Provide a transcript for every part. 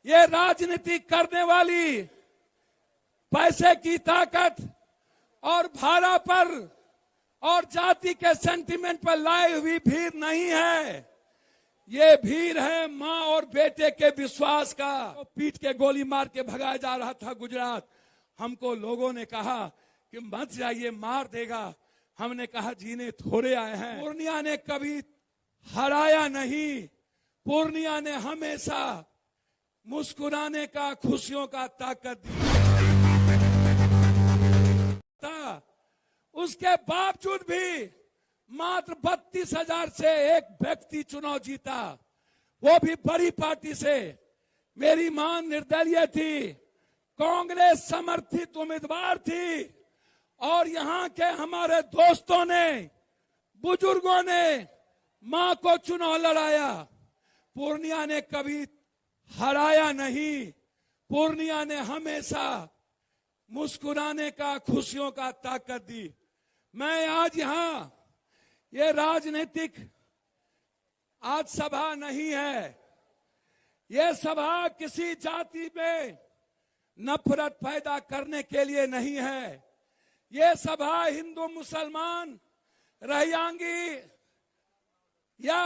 ये राजनीति करने वाली पैसे की ताकत और भाड़ा पर और जाति के सेंटिमेंट पर लाई हुई भीड़ नहीं है। ये भीड़ है माँ और बेटे के विश्वास का। तो पीट के गोली मार के भगाया जा रहा था गुजरात। हमको लोगों ने कहा कि मत जाइए, मार देगा। हमने कहा जीने थोड़े आए हैं। पूर्णिया ने कभी हराया नहीं। पूर्णिया ने हमेशा मुस्कुराने का, खुशियों का ताकत दी। उसके बावजूद भी मात्र 32,000 से एक व्यक्ति चुनाव जीता, वो भी बड़ी पार्टी से। मेरी मां निर्दलीय थी, कांग्रेस समर्थित उम्मीदवार थी और यहाँ के हमारे दोस्तों ने, बुजुर्गों ने मां को चुनाव लड़ाया। पूर्णिया ने कभी हराया नहीं। पूर्णिया ने हमेशा मुस्कुराने का, खुशियों का ताकत दी। मैं आज यहाँ, ये राजनीतिक आज सभा नहीं है। ये सभा किसी जाति में नफरत पैदा करने के लिए नहीं है। ये सभा हिंदू मुसलमान, रहियांगी या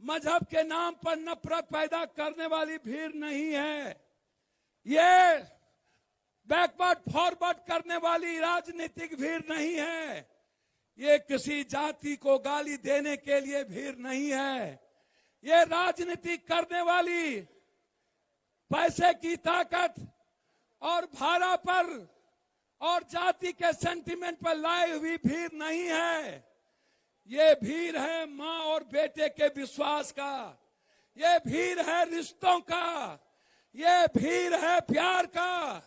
मजहब के नाम पर नफरत पैदा करने वाली भीड़ नहीं है। ये बैकवर्ड फॉरवर्ड करने वाली राजनीतिक भीड़ नहीं है। ये किसी जाति को गाली देने के लिए भीड़ नहीं है। ये राजनीति करने वाली पैसे की ताकत और भाड़ा पर और जाति के सेंटिमेंट पर लाई हुई भीड़ नहीं है। ये भीड़ है माँ और बेटे के विश्वास का। ये भीड़ है रिश्तों का। ये भीड़ है प्यार का।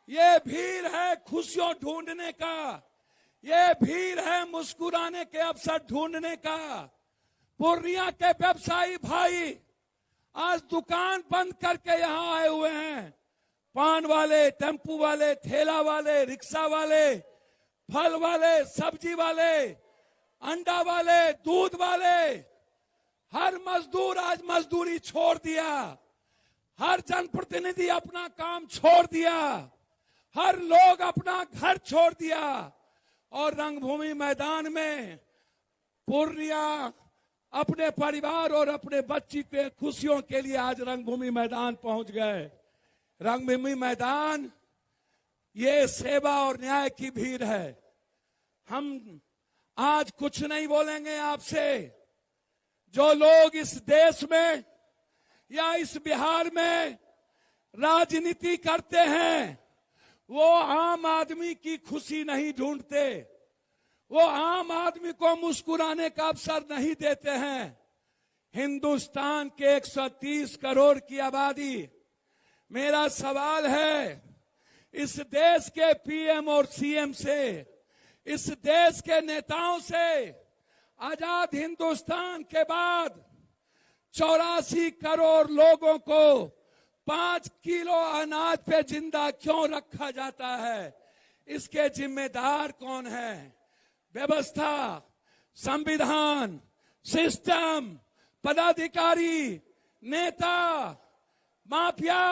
ये भीड़ है खुशियों ढूंढने का। ये भीड़ है मुस्कुराने के अवसर ढूंढने का। पूर्णिया के व्यवसायी भाई आज दुकान बंद करके यहाँ आए हुए हैं। पान वाले, टेम्पू वाले, ठेला वाले, रिक्शा वाले, फल वाले, सब्जी वाले, अंडा वाले, दूध वाले, हर मजदूर आज मजदूरी छोड़ दिया। हर जनप्रतिनिधि अपना काम छोड़ दिया। हर लोग अपना घर छोड़ दिया और रंगभूमि मैदान में पूर्णिया अपने परिवार और अपने बच्ची के खुशियों के लिए आज रंगभूमि मैदान पहुंच गए। रंगभूमि मैदान ये सेवा और न्याय की भीड़ है। हम आज कुछ नहीं बोलेंगे आपसे। जो लोग इस देश में या इस बिहार में राजनीति करते हैं, वो आम आदमी की खुशी नहीं ढूंढते। वो आम आदमी को मुस्कुराने का अवसर नहीं देते हैं। हिंदुस्तान के 130 करोड़ की आबादी, मेरा सवाल है इस देश के पीएम और सीएम से, इस देश के नेताओं से, आजाद हिंदुस्तान के बाद 84 करोड़ लोगों को 5 किलो अनाज पे जिंदा क्यों रखा जाता है? इसके जिम्मेदार कौन है? व्यवस्था, संविधान, सिस्टम, पदाधिकारी, नेता, माफिया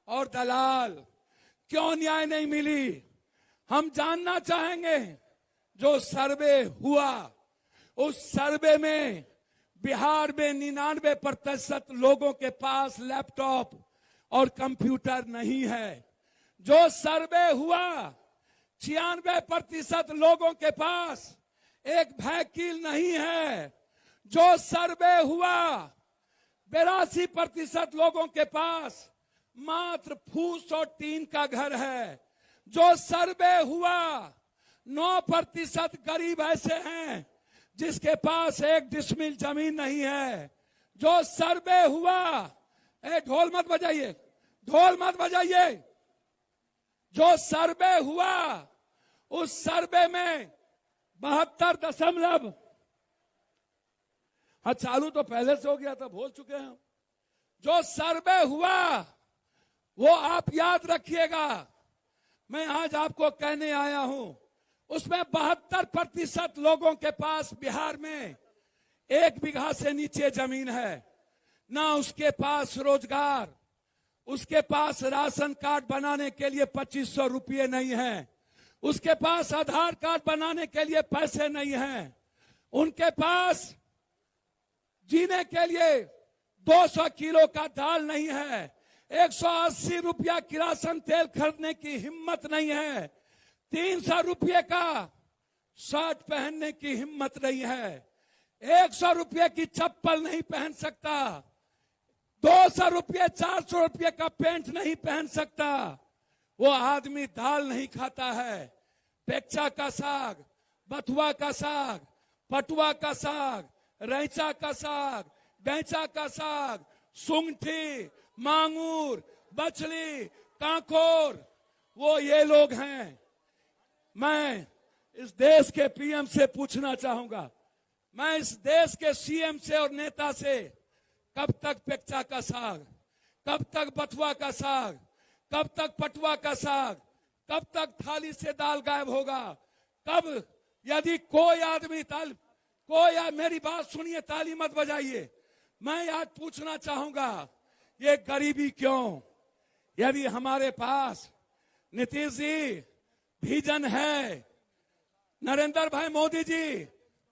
और दलाल। क्यों न्याय नहीं मिली? हम जानना चाहेंगे। जो सर्वे हुआ, उस सर्वे में बिहार में 99% लोगों के पास लैपटॉप और कंप्यूटर नहीं है। जो सर्वे हुआ, 96% लोगों के पास एक व्हीकल नहीं है। जो सर्वे हुआ, 82% लोगों के पास मात्र फूस और टीन का घर है। जो सर्वे हुआ, 9% गरीब ऐसे हैं जिसके पास 1 डिसमिल जमीन नहीं है। जो सर्वे हुआ, ढोल मत बजाइए, ढोल मत बजाइए। जो सर्वे हुआ, उस सर्वे में 72 हाँ चालू तो पहले से हो गया था, भूल चुके हैं। जो सर्वे हुआ वो आप याद रखिएगा। मैं आज आपको कहने आया हूं, उसमें 72% लोगों के पास बिहार में 1 बीघा से नीचे जमीन है। ना उसके पास रोजगार, उसके पास राशन कार्ड बनाने के लिए 2500 रुपये नहीं है, उसके पास आधार कार्ड बनाने के लिए पैसे नहीं हैं, उनके पास जीने के लिए 200 किलो का दाल नहीं है, 180 रुपया किरासन तेल खरीदने की हिम्मत नहीं है, 300 रुपये का शर्ट पहनने की हिम्मत नहीं है, 100 रुपये की चप्पल नहीं पहन सकता, 200 रुपये 400 रुपये का पैंट नहीं पहन सकता। वो आदमी दाल नहीं खाता है, पेक्चा का साग, बथुआ का साग, पटुआ का साग, रैंचा का साग, गैंचा का साग, सुंगठी, मांगूर, बछली, कांकोर, वो ये लोग हैं। मैं इस देश के पीएम से पूछना चाहूंगा, मैं इस देश के सीएम से और नेता से, कब तक पेक्चा का साग, कब तक बथुआ का साग, कब तक पटुआ का साग, कब तक थाली से दाल गायब होगा? कब? यदि कोई आदमी मेरी बात सुनिए, ताली मत बजाइए, मैं आज पूछना चाहूंगा, ये गरीबी क्यों? यदि हमारे पास नीतीश जी विजन है, नरेंद्र भाई मोदी जी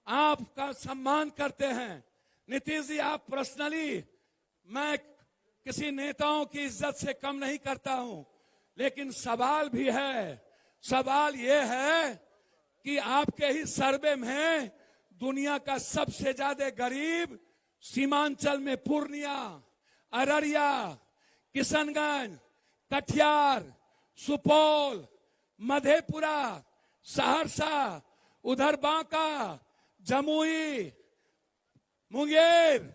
आपका सम्मान करते हैं, नीतीश जी आप पर्सनली, मैं किसी नेताओं की इज्जत से कम नहीं करता हूं, लेकिन सवाल भी है। सवाल ये है कि आपके ही सर्वे में दुनिया का सबसे ज्यादा गरीब सीमांचल में पूर्णिया, अररिया, किशनगंज, कटिहार, सुपौल, मधेपुरा, सहरसा, उधर बांका, जमुई, मुंगेर,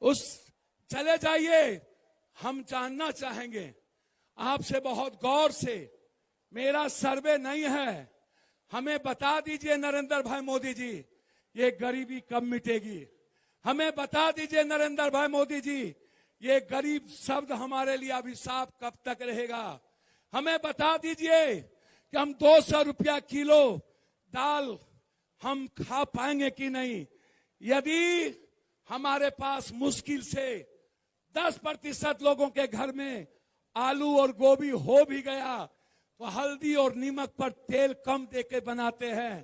उस चले जाइए। हम जानना चाहेंगे आपसे बहुत गौर से, मेरा सर्वे नहीं है, हमें बता दीजिए नरेंद्र भाई मोदी जी, ये गरीबी कब मिटेगी? हमें बता दीजिए नरेंद्र भाई मोदी जी, ये गरीब शब्द हमारे लिए अभिशाप कब तक रहेगा? हमें बता दीजिए कि हम 200 रुपया किलो दाल हम खा पाएंगे कि नहीं? यदि हमारे पास मुश्किल से 10% लोगों के घर में आलू और गोभी हो भी गया, तो हल्दी और नमक पर तेल कम देके बनाते हैं।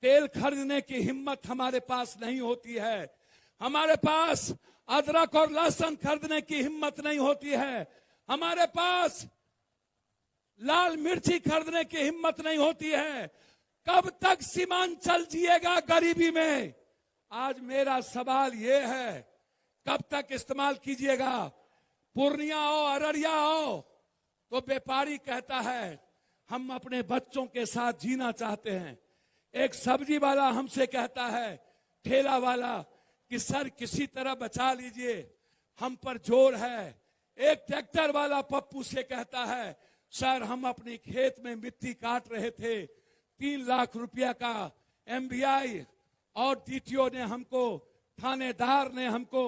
तेल खरीदने की हिम्मत हमारे पास नहीं होती है, हमारे पास अदरक और लहसुन खरीदने की हिम्मत नहीं होती है, हमारे पास लाल मिर्ची खरीदने की हिम्मत नहीं होती है। कब तक सीमांचल जिएगा गरीबी में? आज मेरा सवाल ये है, कब तक इस्तेमाल कीजिएगा? पूर्णिया हो, अररिया हो, तो व्यापारी कहता है हम अपने बच्चों के साथ जीना चाहते हैं। एक सब्जी वाला हमसे कहता है, ठेला वाला, कि सर किसी तरह बचा लीजिए, हम पर जोर है। एक ट्रैक्टर वाला पप्पू से कहता है, सर हम अपनी खेत में मिट्टी काट रहे थे, 3 लाख रुपया का एमवीआई और डीटीओ ने हमको, थानेदार ने हमको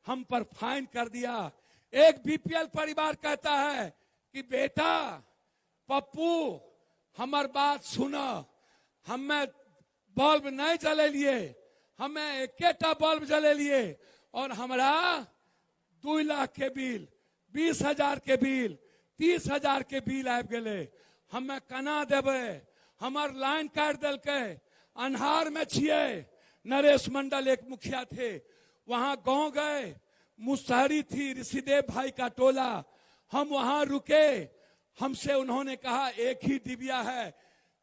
हम पर फाइन कर दिया। एक बीपीएल परिवार कहता है कि बेटा पप्पू हमार बात सुना, हमें बल्ब नहीं जले लिए, हमें एकेटा बल्ब जले लिए और हमारा 2 लाख के बिल, 20,000 के बिल, 30,000 के बिल आबि गेले, हमें कना देवे? हमार लाइन काट दिल के, अन्हार में छिए। नरेश मंडल एक मुखिया थे, वहां गांव गए, मुसहरी थी ऋषिदेव भाई का टोला, हम वहां रुके, हमसे उन्होंने कहा एक ही डिबिया है,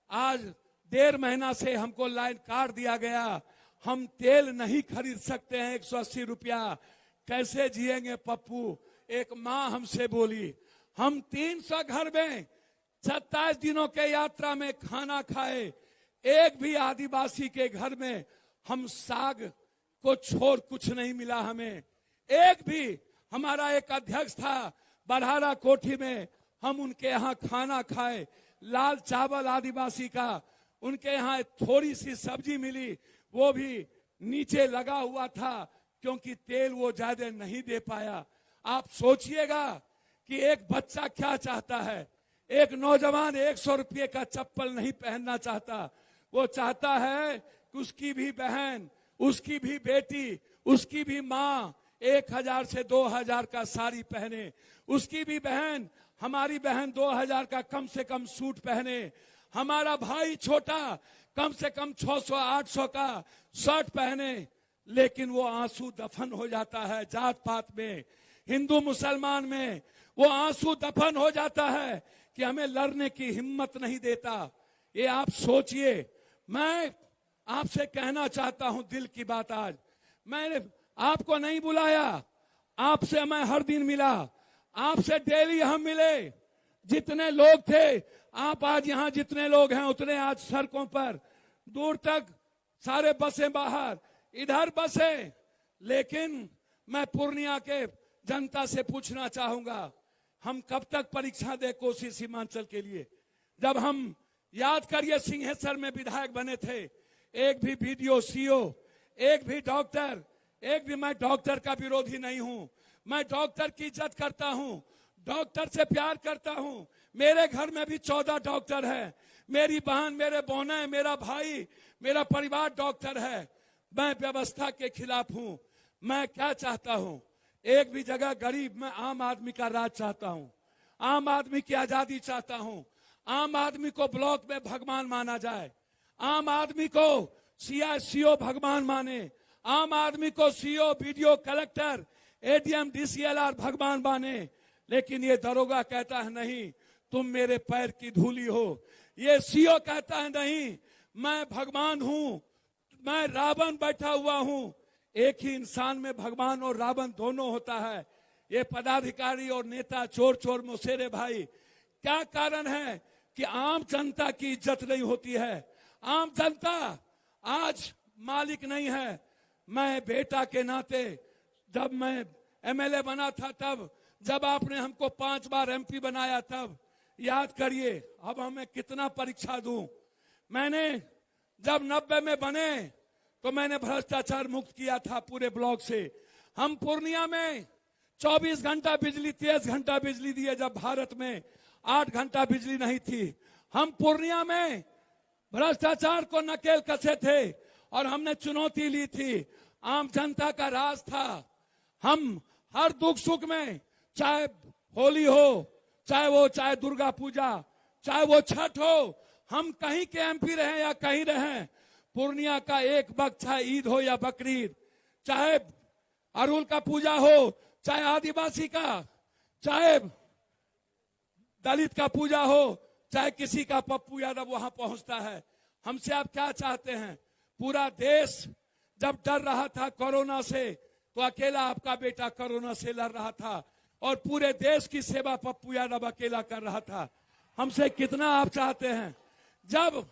आज 1.5 महीना से हमको लाइन काट दिया गया, हम तेल नहीं खरीद सकते हैं 180 रुपया, कैसे जिएंगे पप्पू? एक माँ हमसे बोली, हम 300 घर में 27 दिनों के यात्रा में खाना खाए, एक भी आदिवासी के घर में हम साग को छोड़ कुछ नहीं मिला हमें, एक भी। हमारा एक अध्यक्ष था बरहारा कोठी में, हम उनके यहाँ खाना खाए, लाल चावल आदिवासी का, उनके यहाँ थोड़ी सी सब्जी मिली, वो भी नीचे लगा हुआ था क्योंकि तेल वो ज्यादा नहीं दे पाया। आप सोचिएगा कि एक बच्चा क्या चाहता है, एक नौजवान 100 रुपये का चप्पल नहीं पहनना चाहता, वो चाहता है कि उसकी भी बहन, उसकी भी बेटी, उसकी भी माँ 1000 से 2000 का साड़ी पहने, उसकी भी बहन, हमारी बहन 2000 का कम से कम सूट पहने, हमारा भाई छोटा कम से कम 600-800 का शर्ट पहने, लेकिन वो आंसू दफन हो जाता है। जात पात में, हिंदू मुसलमान में वो आंसू दफन हो जाता है कि हमें लड़ने की हिम्मत नहीं देता। ये आप सोचिए। मैं आपसे कहना चाहता हूं दिल की बात। आज मैंने आपको नहीं बुलाया, आपसे मैं हर दिन मिला, आपसे डेली हम मिले। जितने लोग थे, आप आज यहां जितने लोग हैं उतने आज सड़कों पर, दूर तक सारे बसें बाहर, इधर बसें। लेकिन मैं पूर्णिया के जनता से पूछना चाहूंगा, हम कब तक परीक्षा दे कोसी सीमांचल के लिए? जब हम याद करिए सिंहेश्वर में विधायक बने थे, एक भी बीडीओ, सीओ, एक भी डॉक्टर, एक भी, मैं डॉक्टर का विरोधी नहीं हूं, मैं डॉक्टर की इज्जत करता हूं, डॉक्टर से प्यार करता हूं। मेरे घर में भी 14 डॉक्टर है, मेरी बहन, मेरे बहनें, मेरा भाई, मेरा परिवार डॉक्टर है। मैं व्यवस्था के खिलाफ हूं। मैं क्या चाहता हूं? एक भी जगह गरीब, मैं आम आदमी का राज चाहता हूं, आम आदमी की आजादी चाहता हूं, आम आदमी को ब्लॉक में भगवान माना जाए, आम आदमी को सीओ भगवान माने, आम आदमी को CO, BDO, collector, ADM, DCLR भगवान माने। लेकिन ये दरोगा कहता है नहीं, तुम मेरे पैर की धूली हो। ये सीओ कहता है नहीं, मैं भगवान हूं, मैं रावण बैठा हुआ हूं। एक ही इंसान में भगवान और रावण दोनों होता है। ये पदाधिकारी और नेता चोर चोर मुसेरे भाई, क्या कारण है कि आम जनता की इज्जत नहीं होती है? आम जनता आज मालिक नहीं है। मैं बेटा के नाते, जब मैं एमएलए बना था, तब जब आपने हमको 5 बार एमपी बनाया, तब याद करिए अब हमें कितना परीक्षा दूं। मैंने जब 90 में बने तो मैंने भ्रष्टाचार मुक्त किया था पूरे ब्लॉक से। हम पूर्णिया में 24 घंटा बिजली, 23 घंटा बिजली दिए, जब भारत में 8 घंटा बिजली नहीं थी। हम पूर्णिया में भ्रष्टाचार को नकेल कसे थे और हमने चुनौती ली थी। आम जनता का राज था। हम हर दुख सुख में, चाहे होली हो, चाहे दुर्गा पूजा, चाहे वो छठ हो, हम कहीं के एमपी रहे या कहीं रहे, पूर्णिया का एक वक्त, चाहे ईद हो या बकरीद, चाहे अरुल का पूजा हो, चाहे आदिवासी का, चाहे दलित का पूजा हो, चाहे किसी का, पप्पू यादव वहां पहुंचता है। हमसे आप क्या चाहते हैं? पूरा देश जब डर रहा था कोरोना से, तो अकेला आपका बेटा कोरोना से लड़ रहा था और पूरे देश की सेवा पप्पू यादव अकेला कर रहा था। हमसे कितना आप चाहते हैं? जब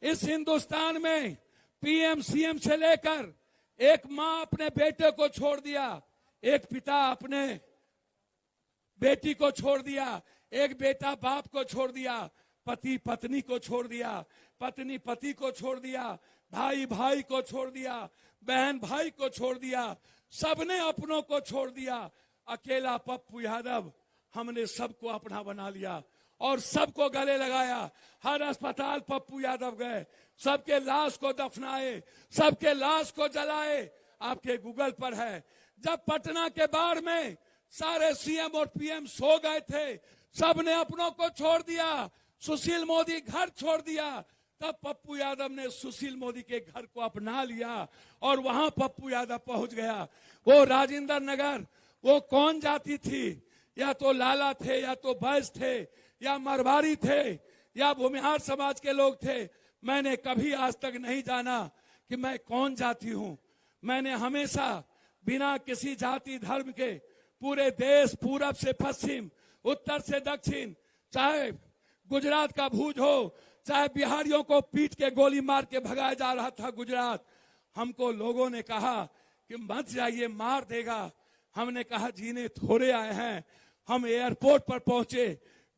इस हिंदुस्तान में पीएम सीएम से लेकर एक मां अपने बेटे को छोड़ दिया, एक पिता अपने बेटी को छोड़ दिया, एक बेटा बाप को छोड़ दिया, पति पत्नी को छोड़ दिया, पत्नी पति को छोड़ दिया, भाई भाई को छोड़ दिया, बहन भाई को छोड़ दिया, सबने अपनों को छोड़ दिया। अकेला पप्पू यादव, हमने सबको अपना बना लिया और सबको गले लगाया। हर अस्पताल पप्पू यादव गए, सबके लाश को दफनाए, सबके लाश को जलाए। आपके गूगल पर है। जब पटना के बाढ़ में सारे सीएम और पीएम सो गए थे, सबने अपनों को छोड़ दिया, सुशील मोदी घर छोड़ दिया, तब पप्पू यादव ने सुशील मोदी के घर को अपना लिया और वहां पप्पू यादव पहुंच गया। वो राजेंद्र नगर, वो कौन जाति थी? या तो लाला थे, या तो बैस थे, या मरवाड़ी थे, या भूमिहार समाज के लोग थे। मैंने कभी आज तक नहीं जाना कि मैं कौन जाति हूं। मैंने हमेशा बिना किसी जाति धर्म के पूरे देश, पूरब से पश्चिम, उत्तर से दक्षिण, चाहे गुजरात का भूज हो, चाहे बिहारियों को पीट के गोली मार के भगाया जा रहा था गुजरात, हमको लोगों ने कहा कि मत जाइए, मार देगा। हमने कहा जीने थोड़े आए हैं। हम एयरपोर्ट पर पहुंचे,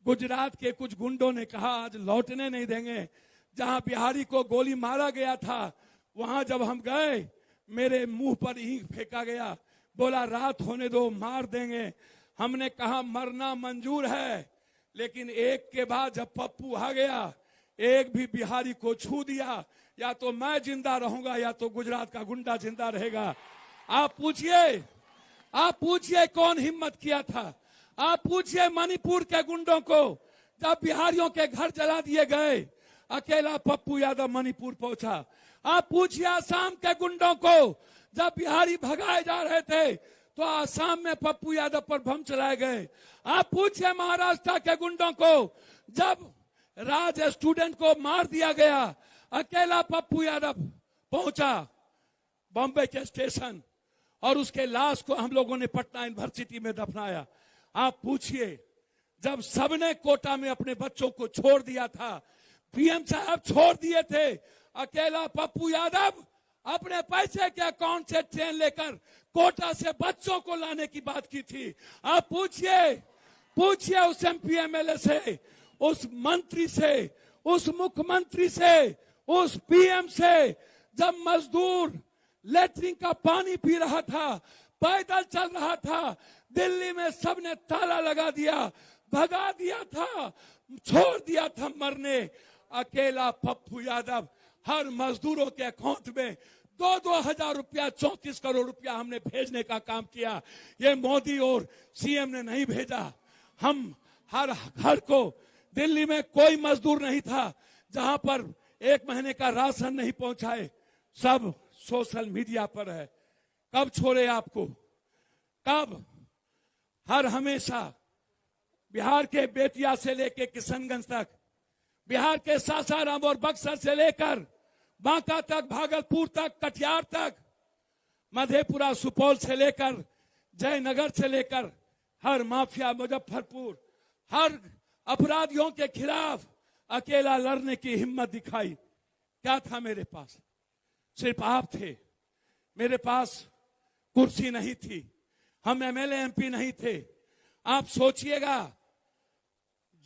गुजरात के कुछ गुंडों ने कहा आज लौटने नहीं देंगे। जहां बिहारी को गोली मारा गया था, वहां जब हम गए, मेरे मुंह पर ईंट फेंका गया, बोला रात होने दो, मार देंगे। हमने कहा मरना मंजूर है, लेकिन एक के बाद जब पप्पू आ गया, एक भी बिहारी को छू दिया, या तो मैं जिंदा रहूंगा या तो गुजरात का गुंडा जिंदा रहेगा। आप पूछिए, आप पूछिए कौन हिम्मत किया था। आप पूछिए मणिपुर के गुंडों को, जब बिहारियों के घर जला दिए गए, अकेला पप्पू यादव मणिपुर पहुंचा। आप पूछिए आसाम के गुंडों को, जब बिहारी भगाए जा रहे थे तो आसाम में पप्पू यादव पर बम चलाए गए। आप पूछिए महाराष्ट्र के गुंडों को, जब राज स्टूडेंट को मार दिया गया, अकेला पप्पू यादव पहुंचा बॉम्बे के स्टेशन और उसके लाश को हम लोगों ने पटना यूनिवर्सिटी में दफनाया। आप पूछिए जब सबने कोटा में अपने बच्चों को छोड़ दिया था, पीएम साहब छोड़ दिए थे, अकेला पप्पू यादव अपने पैसे के अकाउंट से ट्रेन लेकर कोटा से बच्चों को लाने की बात की थी। आप पूछिए उस एमपी एमएलए से, उस मंत्री से, उस मुख्यमंत्री से, उस पीएम से, जब मजदूर लेटरिन का पानी पी रहा था, पैदल चल रहा था, दिल्ली में सबने ताला लगा दिया, भगा दिया था, छोड़ दिया था मरने। अकेला पप्पू यादव हर मजदूरों के अकाउंट में 2-2 हजार रुपया, 34 करोड़ रुपया हमने भेजने का काम किया। ये मोदी और सीएम ने नहीं भेजा। हम हर घर को, दिल्ली में कोई मजदूर नहीं था जहां पर 1 महीने का राशन नहीं पहुंचाए। सब सोशल मीडिया पर है। कब छोड़े आपको, कब? हर हमेशा बिहार के बेतिया से लेकर किशनगंज तक, बिहार के सासाराम और बक्सर से लेकर बांका तक, भागलपुर तक, कटिहार तक, मधेपुरा सुपौल से लेकर जयनगर से लेकर हर माफिया, मुजफ्फरपुर, हर अपराधियों के खिलाफ अकेला लड़ने की हिम्मत दिखाई। क्या था मेरे पास? सिर्फ आप थे। मेरे पास कुर्सी नहीं थी, हम एमएलए एमपी नहीं थे। आप सोचिएगा,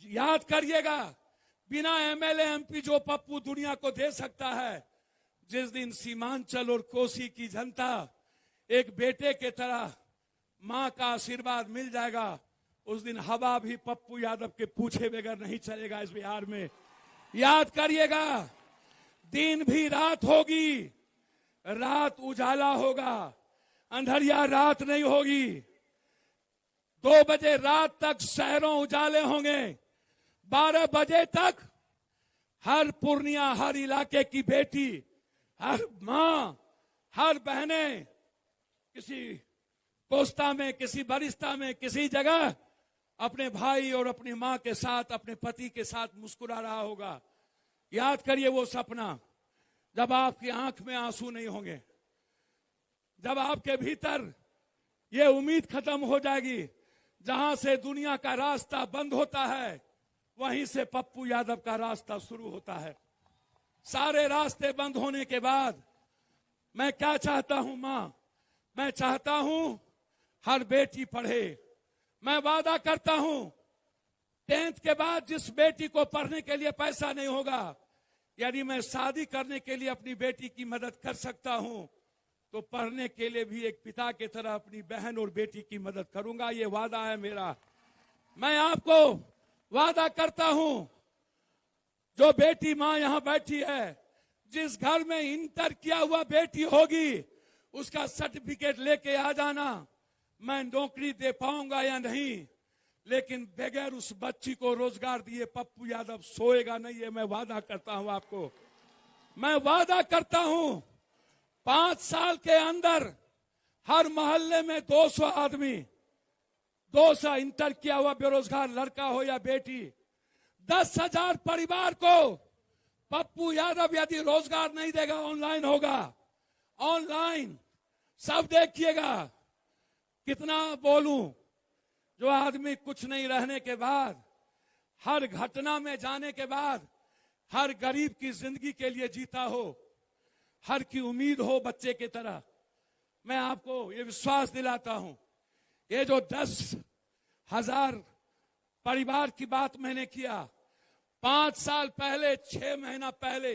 याद करिएगा, बिना एमएलए एमपी जो पप्पू दुनिया को दे सकता है, जिस दिन सीमांचल और कोसी की जनता एक बेटे के तरह मां का आशीर्वाद मिल जाएगा, उस दिन हवा भी पप्पू यादव के पूछे बगैर नहीं चलेगा इस बिहार में। याद करिएगा, दिन भी रात होगी, रात उजाला होगा, अंधरिया रात नहीं होगी। 2 बजे रात तक शहरों उजाले होंगे, 12 बजे तक हर पूर्णिया, हर इलाके की बेटी, हर मां, हर बहने किसी कोस्ता में, किसी बरिस्ता में, किसी जगह अपने भाई और अपनी मां के साथ, अपने पति के साथ मुस्कुरा रहा होगा। याद करिए वो सपना, जब आपकी आंख में आंसू नहीं होंगे, जब आपके भीतर ये उम्मीद खत्म हो जाएगी। जहां से दुनिया का रास्ता बंद होता है, वहीं से पप्पू यादव का रास्ता शुरू होता है। सारे रास्ते बंद होने के बाद मैं क्या चाहता हूं मां? मैं चाहता हूं हर बेटी पढ़े। मैं वादा करता हूं 10th के बाद जिस बेटी को पढ़ने के लिए पैसा नहीं होगा, यदि मैं शादी करने के लिए अपनी बेटी की मदद कर सकता हूं, तो पढ़ने के लिए भी एक पिता की तरह अपनी बहन और बेटी की मदद करूंगा। ये वादा है मेरा। मैं आपको वादा करता हूं, जो बेटी मां यहां बैठी है, जिस घर में इंटर किया हुआ बेटी होगी, उसका सर्टिफिकेट लेके आ जाना। मैं नौकरी दे पाऊंगा या नहीं, लेकिन बगैर उस बच्ची को रोजगार दिए पप्पू यादव सोएगा नहीं। ये मैं वादा करता हूं आपको। मैं वादा करता हूं 5 साल के अंदर हर मोहल्ले में 200 आदमी, 200 इंटर किया हुआ बेरोजगार लड़का हो या बेटी, 10,000 परिवार को पप्पू यादव यदि रोजगार नहीं देगा, ऑनलाइन होगा। ऑनलाइन सब देखिएगा। कितना बोलूं, जो आदमी कुछ नहीं रहने के बाद, हर घटना में जाने के बाद, हर गरीब की जिंदगी के लिए जीता हो, हर की उम्मीद हो बच्चे की तरह। मैं आपको ये विश्वास दिलाता हूं, ये जो 10,000 परिवार की बात मैंने किया, 5 साल पहले, 6 महीना पहले,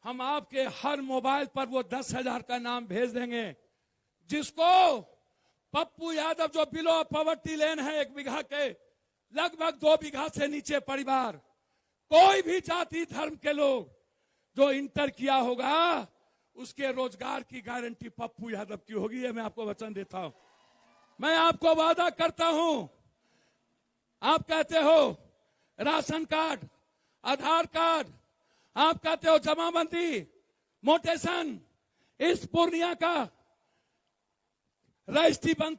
हम आपके हर मोबाइल पर वो 10,000 का नाम भेज देंगे, जिसको पप्पू यादव, जो बिलो पॉवर्टी लेन है 1 बीघा के, लगभग 2 बीघा से नीचे परिवार, कोई भी जाति धर्म के लोग जो इंटर किया होगा, उसके रोजगार की गारंटी पप्पू यादव की होगी। ये मैं आपको वचन देता हूं। मैं आपको वादा करता हूं, आप कहते हो राशन कार्ड, आधार कार्ड, आप कहते हो जमाबंदी, मोटेशन, इस पूर्णिया का रजिस्ट्री बंद